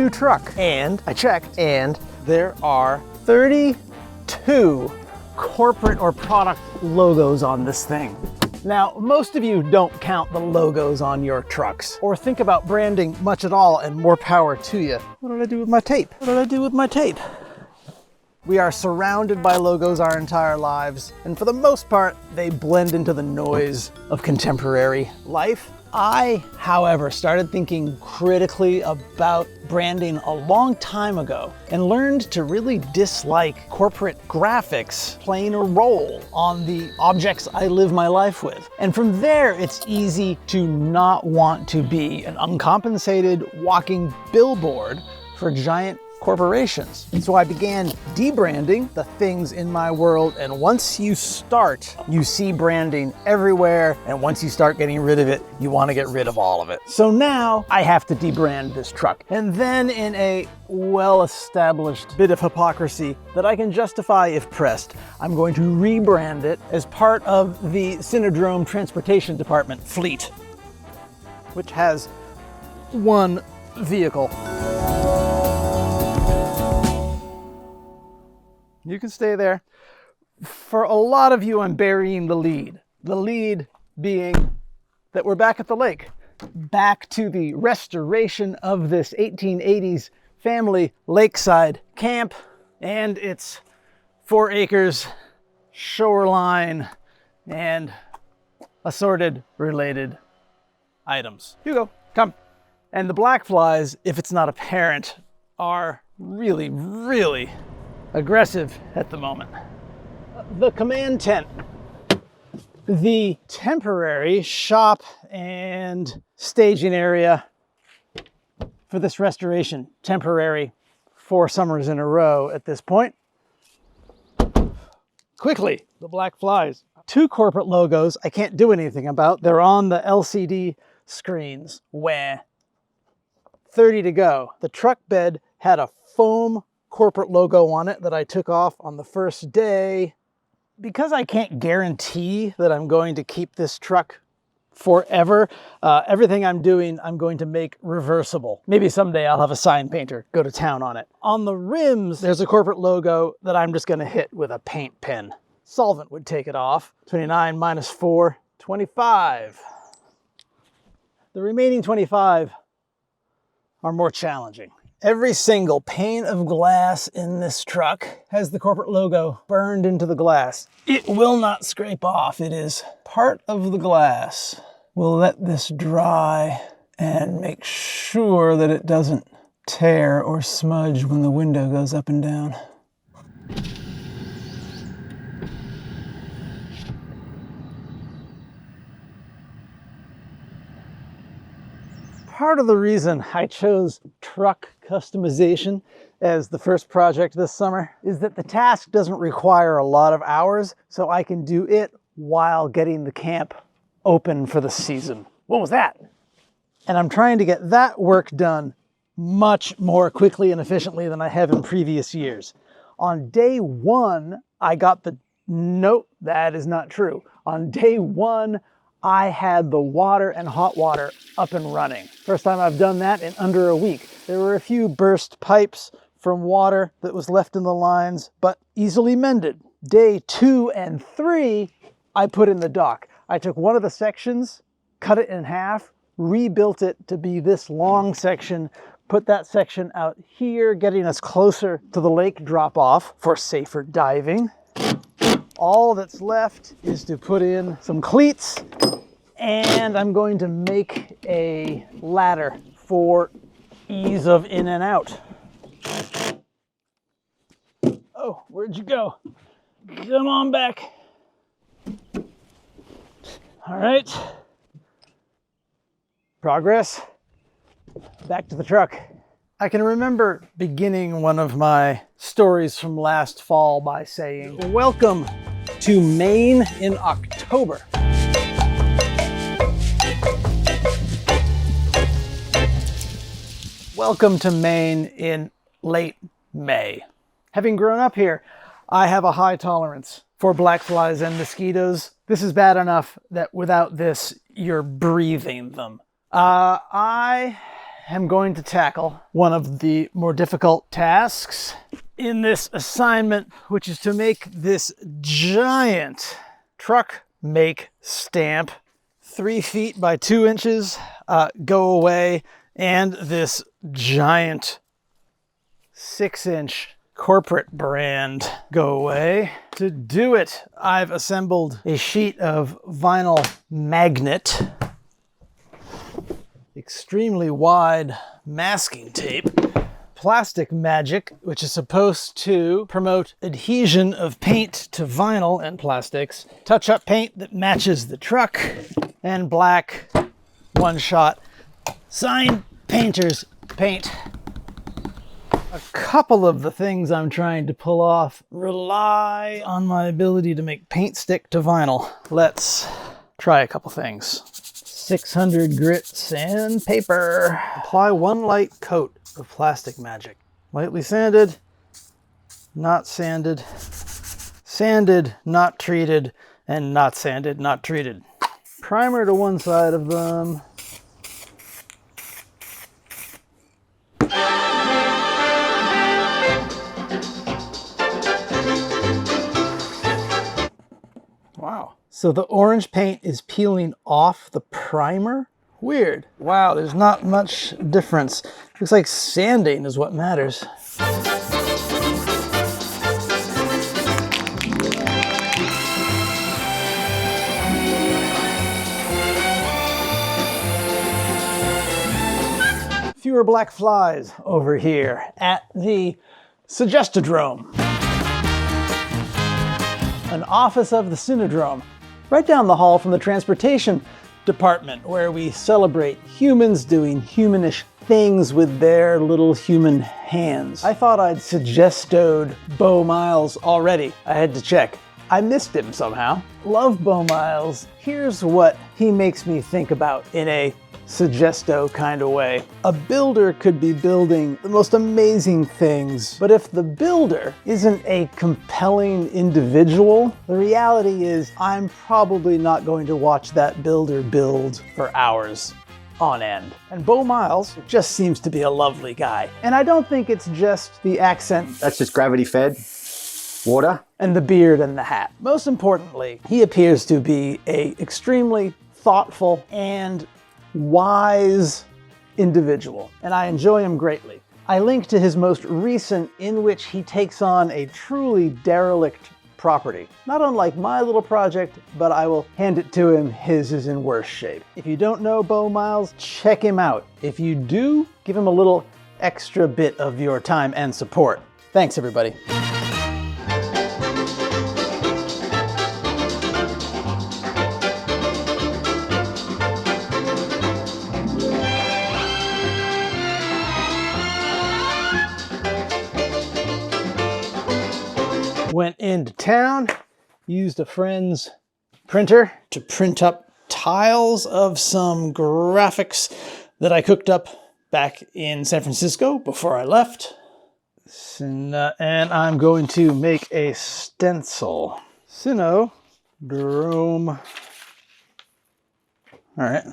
new truck. And I checked, and there are 32 corporate or product logos on this thing. Now, most of you don't count the logos on your trucks or think about branding much at all, and more power to you. What did I do with my tape? What did I do with my tape? We are surrounded by logos our entire lives, and for the most part, they blend into the noise of contemporary life. I, however, started thinking critically about branding a long time ago and learned to really dislike corporate graphics playing a role on the objects I live my life with. And from there, it's easy to not want to be an uncompensated walking billboard for giant corporations. And so I began debranding the things in my world, and once you start, you see branding everywhere, and once you start getting rid of it, you want to get rid of all of it. So now I have to debrand this truck. And then, in a well-established bit of hypocrisy that I can justify if pressed, I'm going to rebrand it as part of the Cinodrome Transportation Department fleet, which has one vehicle. You can stay there. For a lot of you, I'm burying the lead. The lead being that we're back at the lake. Back to the restoration of this 1880s family lakeside camp and its 4 acres, shoreline, and assorted related items. Hugo, come. And the black flies, if it's not apparent, are really, really aggressive at the moment. The command tent, the temporary shop and staging area for this restoration. Temporary 4 summers in a row at this point. Quickly, the black flies. 2 corporate logos I can't do anything about. They're on the LCD screens. Where 30 to go. The truck bed had a foam corporate logo on it that I took off on the first day. Because I can't guarantee that I'm going to keep this truck forever, everything I'm doing, I'm going to make reversible. Maybe someday I'll have a sign painter go to town on it. On the rims, there's a corporate logo that I'm just gonna hit with a paint pen. Solvent would take it off. 29 minus 4, 25. The remaining 25 are more challenging. Every single pane of glass in this truck has the corporate logo burned into the glass. It will not scrape off. It is part of the glass. We'll let this dry and make sure that it doesn't tear or smudge when the window goes up and down. Part of the reason I chose truck customization as the first project this summer is that the task doesn't require a lot of hours, so I can do it while getting the camp open for the season. What was that? And I'm trying to get that work done much more quickly and efficiently than I have in previous years. On day 1, I got the... Nope, that is not true. On day 1, I had the water and hot water up and running. First time I've done that in under a week. There were a few burst pipes from water that was left in the lines, but easily mended. Day 2 and 3, I put in the dock. I took one of the sections, cut it in half, rebuilt it to be this long section, put that section out here, getting us closer to the lake drop-off for safer diving. All that's left is to put in some cleats, and I'm going to make a ladder for ease of in and out. Oh, where'd you go? Come on back. All right. Progress. Back to the truck. I can remember beginning one of my stories from last fall by saying, "Welcome to Maine in October." Welcome to Maine in late May. Having grown up here, I have a high tolerance for black flies and mosquitoes. This is bad enough that without this, you're breathing them. I am going to tackle one of the more difficult tasks in this assignment, which is to make this giant truck make stamp, 3 feet by 2 inches, go away, and this giant 6-inch corporate brand go away. To do it, I've assembled a sheet of vinyl magnet, extremely wide masking tape, plastic magic, which is supposed to promote adhesion of paint to vinyl and plastics, touch-up paint that matches the truck, and black one-shot sign painter's paint. A couple of the things I'm trying to pull off rely on my ability to make paint stick to vinyl. Let's try a couple things. 600 grit sandpaper. Apply 1 light coat of plastic magic. Lightly sanded, not sanded, sanded, not treated, and not sanded, not treated. Primer to one side of them. Wow. So the orange paint is peeling off the primer? Weird. Wow, there's not much difference. Looks like sanding is what matters. Fewer black flies over here at the Cinodrome. An office of the Cinodrome, right down the hall from the transportation department, where we celebrate humans doing humanish things with their little human hands. I thought I'd suggestoed Bo Miles already. I had to check. I missed him somehow. Love Bo Miles. Here's what he makes me think about in a suggesto kind of way. A builder could be building the most amazing things, but if the builder isn't a compelling individual, the reality is I'm probably not going to watch that builder build for hours on end. And Bo Miles just seems to be a lovely guy. And I don't think it's just the accent. That's just gravity fed water. And the beard and the hat. Most importantly, he appears to be an extremely thoughtful and wise individual, and I enjoy him greatly. I link to his most recent, in which he takes on a truly derelict property. Not unlike my little project, but I will hand it to him. His is in worse shape. If you don't know Bo Miles, check him out. If you do, give him a little extra bit of your time and support. Thanks, everybody. Went into town, used a friend's printer to print up tiles of some graphics that I cooked up back in San Francisco before I left. And I'm going to make a stencil. Cinodrome. All right.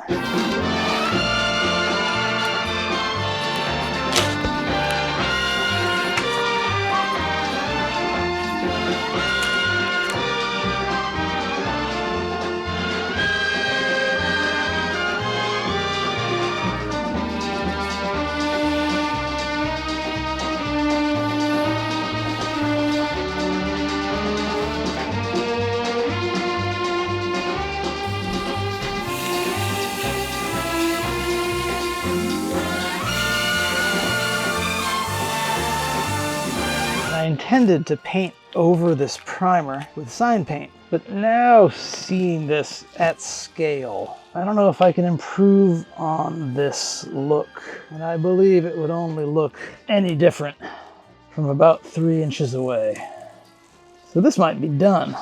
I intended to paint over this primer with sign paint, but now seeing this at scale, I don't know if I can improve on this look, and I believe it would only look any different from about 3 inches away. So this might be done.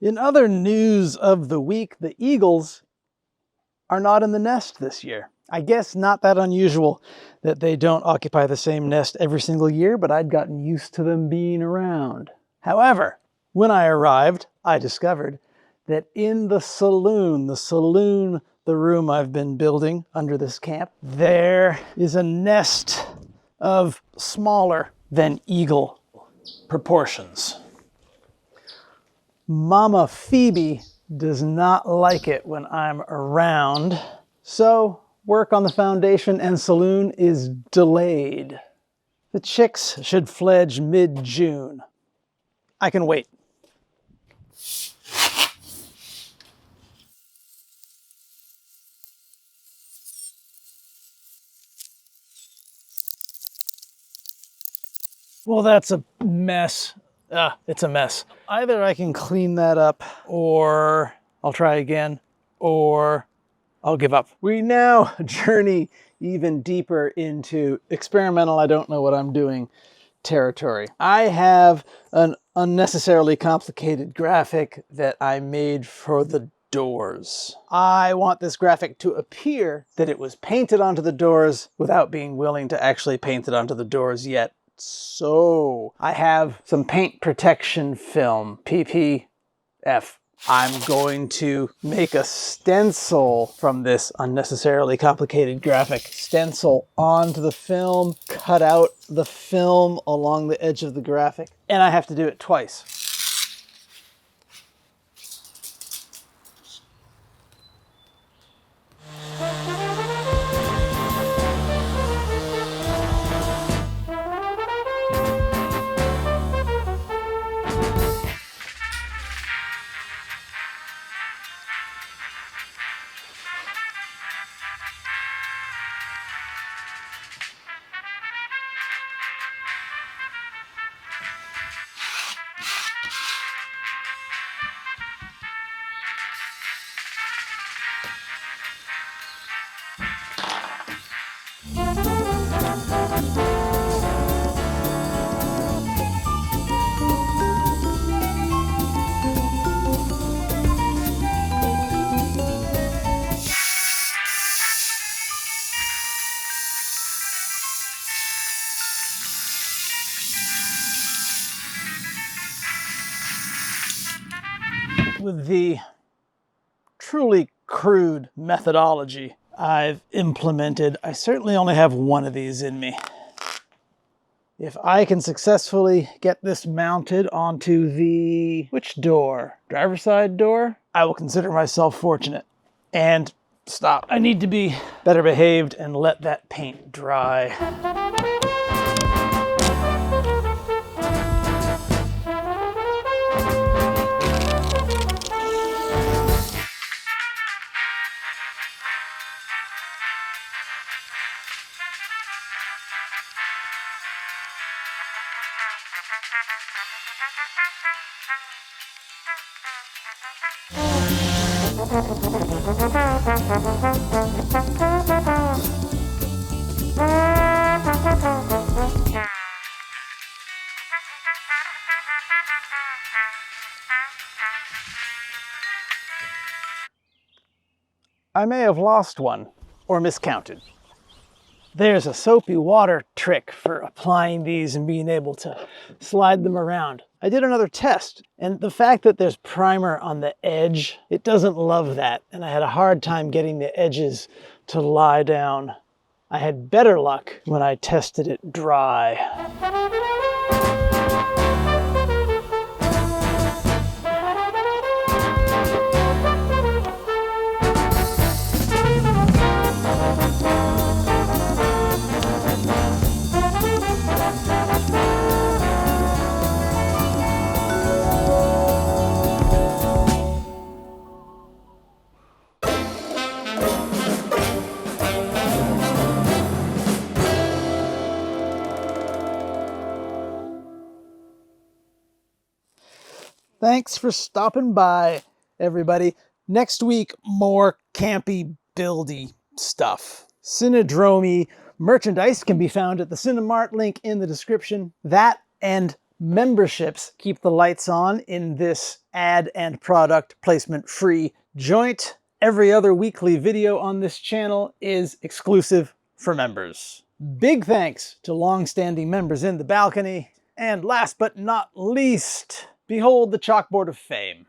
In other news of the week, the Eagles are not in the nest this year. I guess not that unusual that they don't occupy the same nest every single year, but I'd gotten used to them being around. However, when I arrived, I discovered that in the saloon, the room I've been building under this camp, there is a nest of smaller than eagle proportions. Mama Phoebe does not like it when I'm around, so work on the foundation and saloon is delayed. The chicks should fledge mid-June. I can wait. Well, that's a mess. It's a mess. Either I can clean that up, or I'll try again, or I'll give up. We now journey even deeper into experimental, I don't know what I'm doing territory. I have an unnecessarily complicated graphic that I made for the doors. I want this graphic to appear that it was painted onto the doors without being willing to actually paint it onto the doors yet. So I have some paint protection film, PPF. I'm going to make a stencil from this unnecessarily complicated graphic. Stencil onto the film, cut out the film along the edge of the graphic, and I have to do it twice. With the truly crude methodology I've implemented, I certainly only have one of these in me. If I can successfully get this mounted onto the... which door? Driver's side door? I will consider myself fortunate. And stop. I need to be better behaved and let that paint dry. I may have lost one or miscounted. There's a soapy water trick for applying these and being able to slide them around. I did another test, and the fact that there's primer on the edge, it doesn't love that, and I had a hard time getting the edges to lie down. I had better luck when I tested it dry. Thanks for stopping by, everybody. Next week, more campy, buildy stuff. Cinodrome merchandise can be found at the Cinemart link in the description. That and memberships keep the lights on in this ad and product placement free joint. Every other weekly video on this channel is exclusive for members. Big thanks to long-standing members in the balcony. And last but not least, behold the chalkboard of fame.